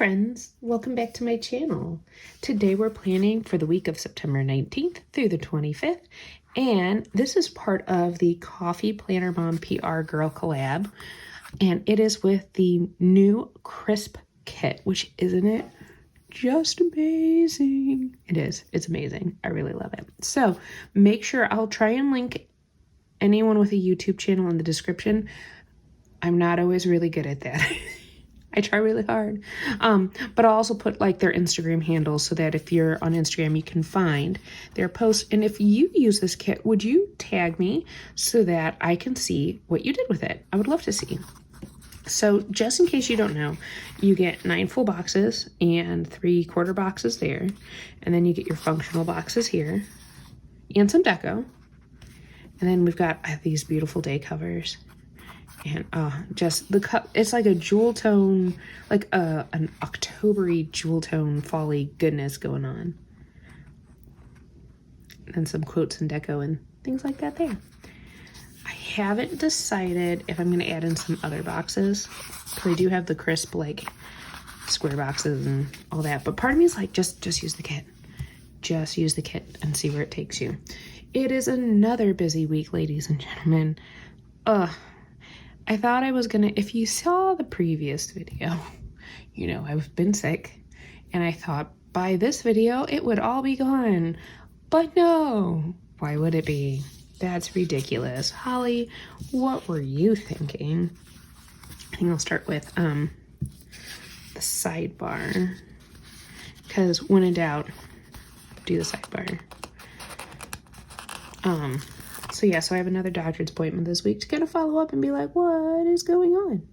friends, welcome back to my channel. Today we're planning for the week of September 19th through the 25th, and this is part of the Coffee Planner Mom PR Girl collab, and it is with the new Crisp Kit, which isn't it just amazing? It is. It's amazing. I really love it. So make sure I'll try and link anyone with a YouTube channel in the description. I'm not always really good at that. I try really hard. But I'll also put like their Instagram handles so that if you're on Instagram, you can find their posts. And if you use this kit, would you tag me so that I can see what you did with it? I would love to see. So just in case you don't know, you get 9 full boxes and 3 quarter boxes there. And then you get your functional boxes here and some deco. And then we've got these beautiful day covers. And just the cup, it's like a jewel tone, like an October-y jewel tone folly goodness going on. And some quotes and deco and things like that there. I haven't decided if I'm going to add in some other boxes, because I do have the crisp like square boxes and all that. But part of me is like, just use the kit. Just use the kit and see where it takes you. It is another busy week, ladies and gentlemen. I thought I was gonna, if you saw the previous video, you know, I've been sick, and I thought by this video, it would all be gone. But no, why would it be? That's ridiculous. Holly, what were you thinking? I think I'll start with the sidebar, because when in doubt, do the sidebar. So yeah, so I have another doctor's appointment this week to kind of follow up and be like, what is going on?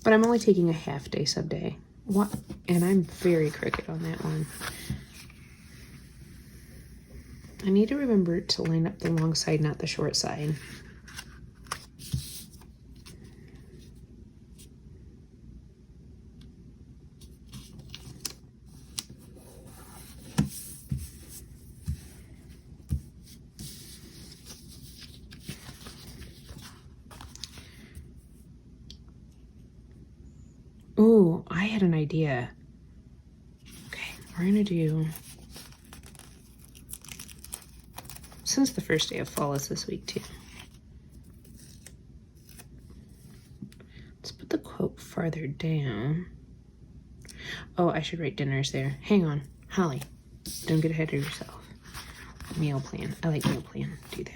But I'm only taking a half day sub day. What? And I'm very crooked on that one. I need to remember to line up the long side, not the short side. Oh, I had an idea. Okay, we're gonna do, since the first day of fall is this week too, let's put the quote farther down. Oh, I should write dinners there. Hang on, Holly, don't get ahead of yourself. Meal plan. I like meal plan. Do that.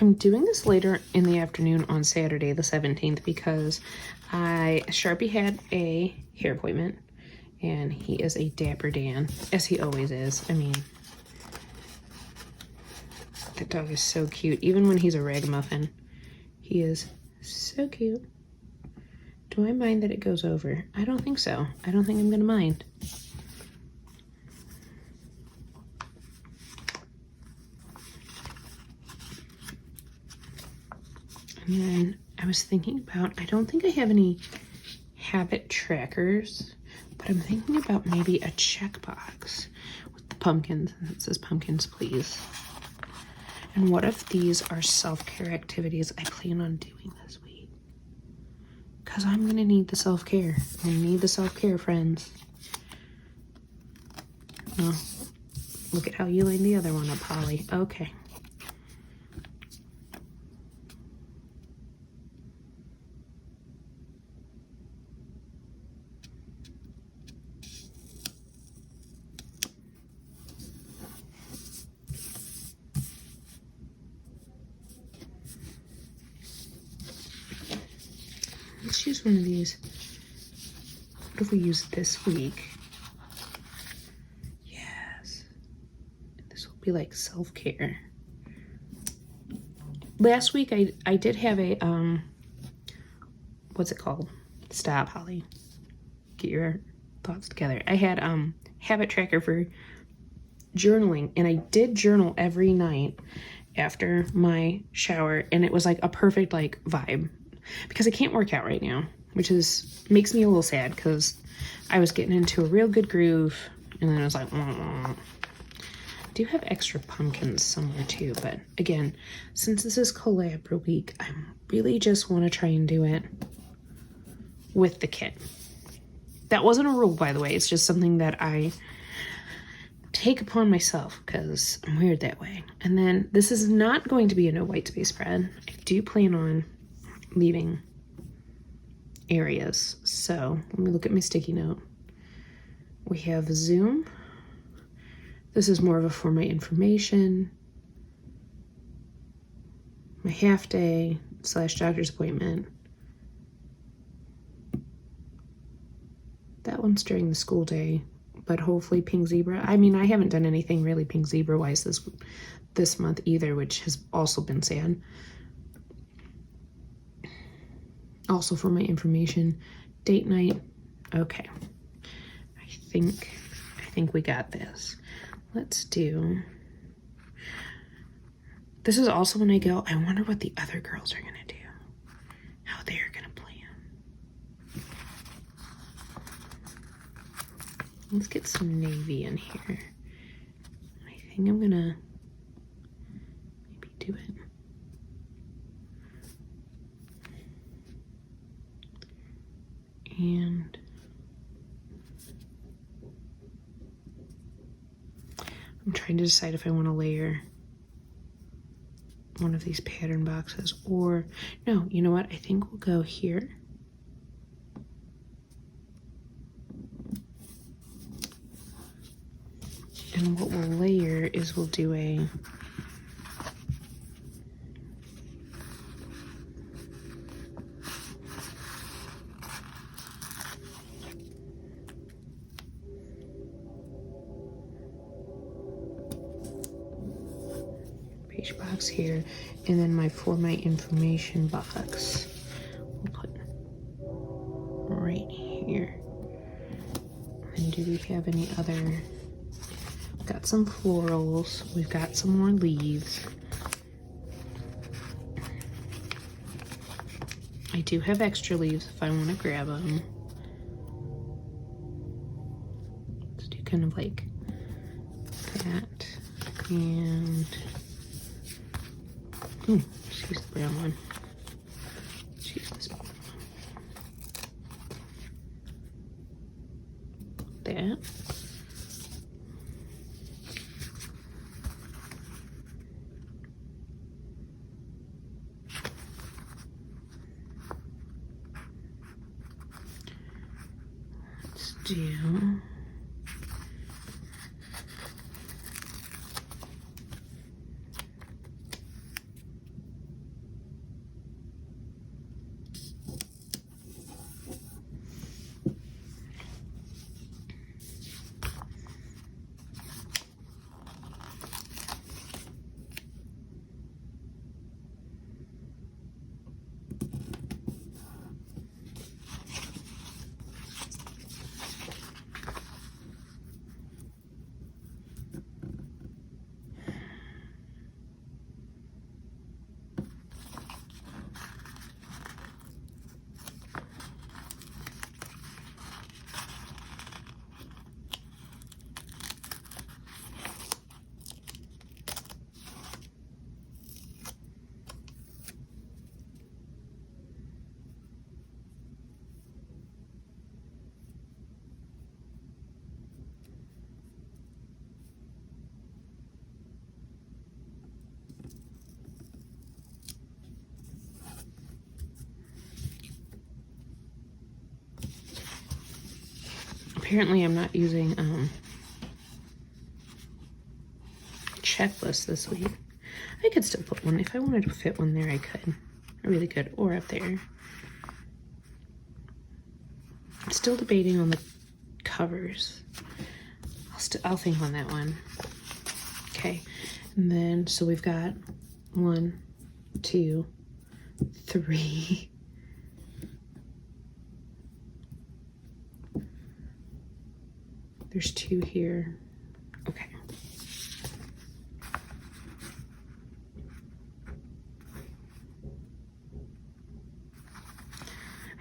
I'm doing this later in the afternoon on Saturday the 17th because Sharpie had a hair appointment, and he is a dapper Dan, as he always is. I mean, that dog is so cute. Even when he's a ragamuffin, he is so cute. Do I mind that it goes over? I don't think so. I don't think I'm gonna mind. And then I was thinking about, I don't think I have any habit trackers, but I'm thinking about maybe a checkbox with the pumpkins, and it says pumpkins please. And what if these are self-care activities I plan on doing this week? Because I'm gonna need the self-care. I'm gonna need the self-care, friends. Oh, look at how you lined the other one up, Holly. Okay. Let's use one of these. What if we use it this week? Yes. This will be like self-care. Last week I did have a, what's it called? Stop, Holly. Get your thoughts together. I had habit tracker for journaling, and I did journal every night after my shower, and it was like a perfect like vibe, because I can't work out right now, which makes me a little sad because I was getting into a real good groove, and then I was like, I do have extra pumpkins somewhere too, but again, since this is collab week, I really just want to try and do it with the kit. That wasn't a rule, by the way. It's just something that I take upon myself because I'm weird that way. And then this is not going to be a no white space spread. I do plan on leaving areas. So let me look at my sticky note. We have Zoom. This is more of a for my information, my half day / doctor's appointment. That one's during the school day, but hopefully Pink Zebra. I mean, I haven't done anything really Pink Zebra wise this month either, which has also been sad. Also for my information, date night. Okay, I think we got this. Let's do, this is also when I go, I wonder what the other girls are gonna do, how they're gonna plan. Let's get some navy in here. I think I'm gonna maybe do it. And I'm trying to decide if I want to layer one of these pattern boxes or no, you know what? I think we'll go here. And what we'll layer is we'll do a page box here, and then for my information box, we'll put right here. And do we have any other? Got some florals. We've got some more leaves. I do have extra leaves if I want to grab them. Let's do kind of like that. And let's use the brown one. Let's use this one. That. Let's do apparently I'm not using checklist this week. I could still put one if I wanted to fit one there. I could, I really could, or up there. I'm still debating on the covers. I'll think on that one. Okay, and then so we've got 1, 2, 3. There's 2 here. Okay.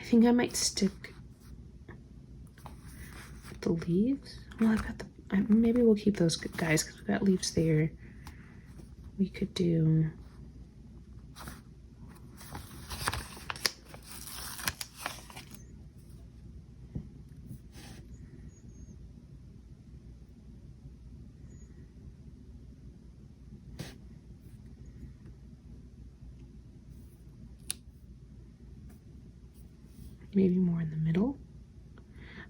think I might stick with the leaves. Well, I've got the, maybe we'll keep those guys because we've got leaves there. We could do maybe more in the middle.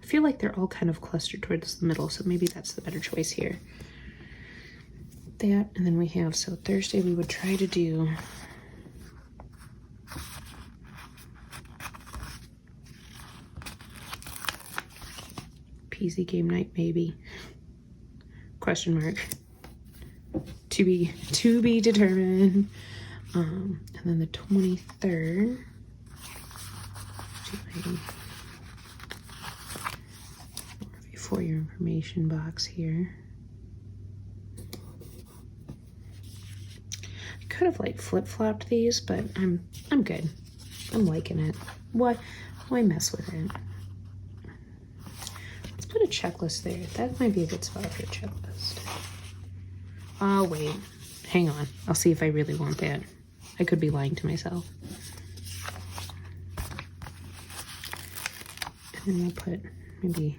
I feel like they're all kind of clustered towards the middle, so maybe that's the better choice here. That, and then we have, so Thursday we would try to do PZ game night, maybe. Question mark. To be determined. And then the 23rd. For your information box here. I could have like flip-flopped these, but I'm good. I'm liking it. Why mess with it? Let's put a checklist there. That might be a good spot for a checklist. Oh wait, hang on. I'll see if I really want that. I could be lying to myself. And then we'll put maybe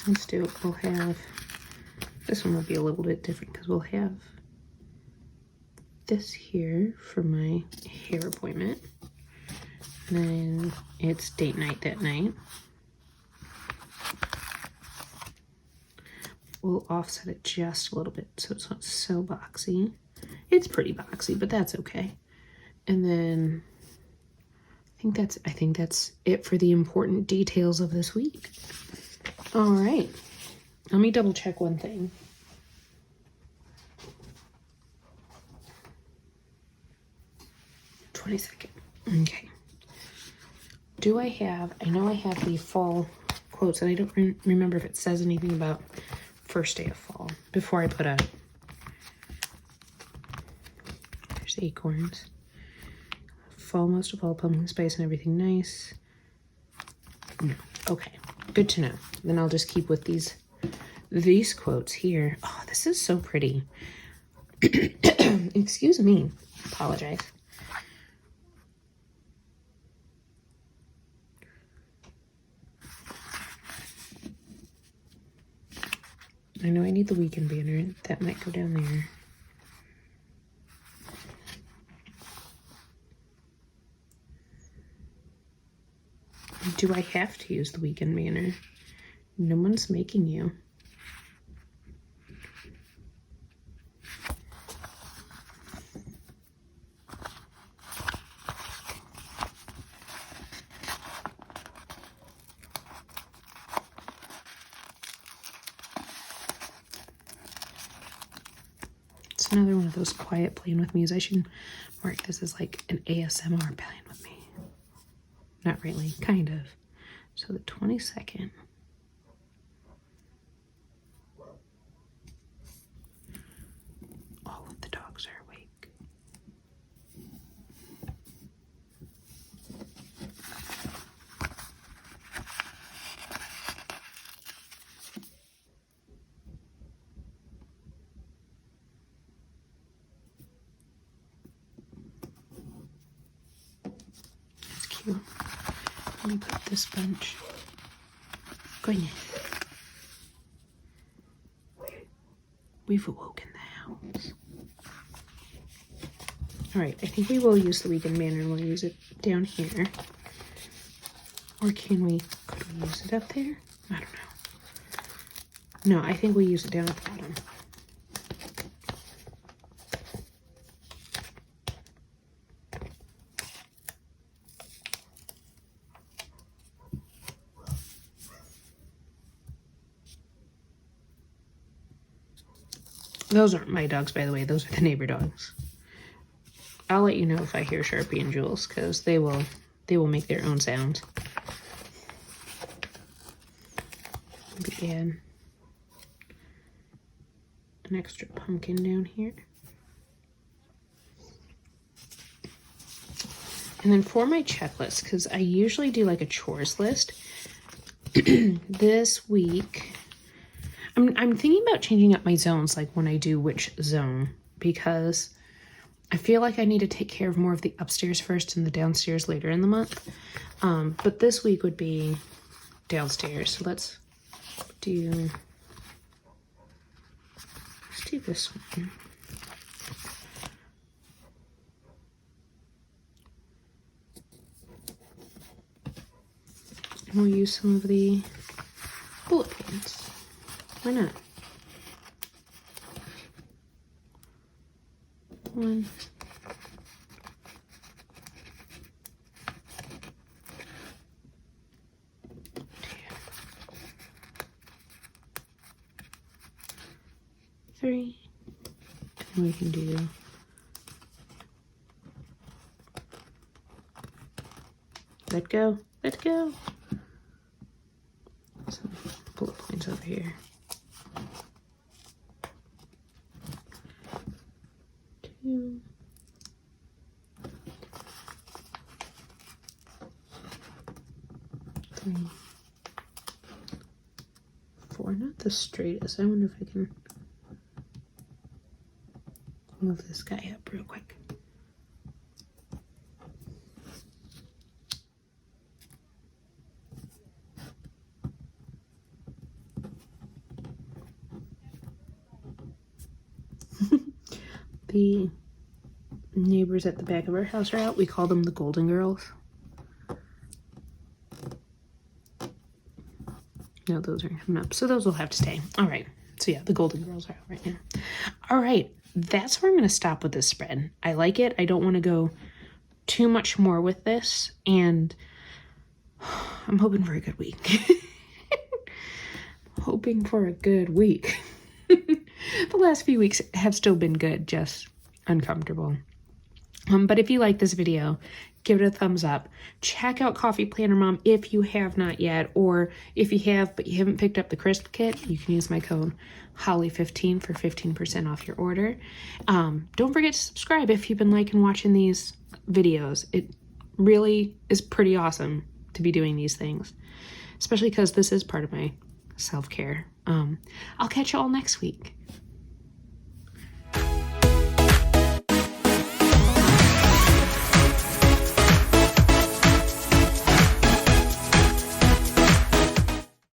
let's do, we'll have, this one will be a little bit different because we'll have this here for my hair appointment. And then it's date night that night. We'll offset it just a little bit so it's not so boxy. It's pretty boxy, but that's okay. And then I think that's it for the important details of this week. All right, let me double check one thing. Okay. Do I have, I know I have the fall quotes, and I don't remember if it says anything about first day of fall before I put a, there's acorns. Fall, most of all, pumpkin spice and everything nice. No. Okay, good to know. Then I'll just keep with these quotes here. Oh, this is so pretty. Excuse me. Apologize. I know I need the weekend banner. That might go down there. Do I have to use the weekend banner? No one's making you. It's another one of those quiet playing with me's. I should mark this as like an ASMR playing with me. Not really, kind of. So the 22nd. All of the dogs are awake. That's cute. Let me put this bunch. Goodness. We've awoken the house. Alright, I think we will use the weekend banner and we'll use it down here. Or could we use it up there? I don't know. No, I think we use it down at the bottom. Those aren't my dogs, by the way. Those are the neighbor dogs. I'll let you know if I hear Sharpie and Jules, because they will make their own sounds. Maybe add an extra pumpkin down here. And then for my checklist, because I usually do like a chores list, this week, I'm thinking about changing up my zones, like when I do which zone, because I feel like I need to take care of more of the upstairs first and the downstairs later in the month. But this week would be downstairs. So let's do this one. And we'll use some of the bullet points. Why not? 1, 2, 3, and we can do let go, let go. Some bullet points over here. 2, 3, 4. Not the straightest. I wonder if I can move this guy up real quick. The neighbors at the back of our house are out. We call them the Golden Girls. No, those aren't coming up. So those will have to stay. All right. So yeah, the Golden Girls are out right now. All right. That's where I'm going to stop with this spread. I like it. I don't want to go too much more with this. And I'm hoping for a good week. Hoping for a good week. The last few weeks have still been good, just uncomfortable. But if you like this video, give it a thumbs up. Check out Coffee Planner Mom if you have not yet, or if you have but you haven't picked up the Crisp Kit, you can use my code Holly15 for 15% off your order. Don't forget to subscribe if you've been liking watching these videos. It really is pretty awesome to be doing these things, especially because this is part of my self-care. I'll catch you all next week.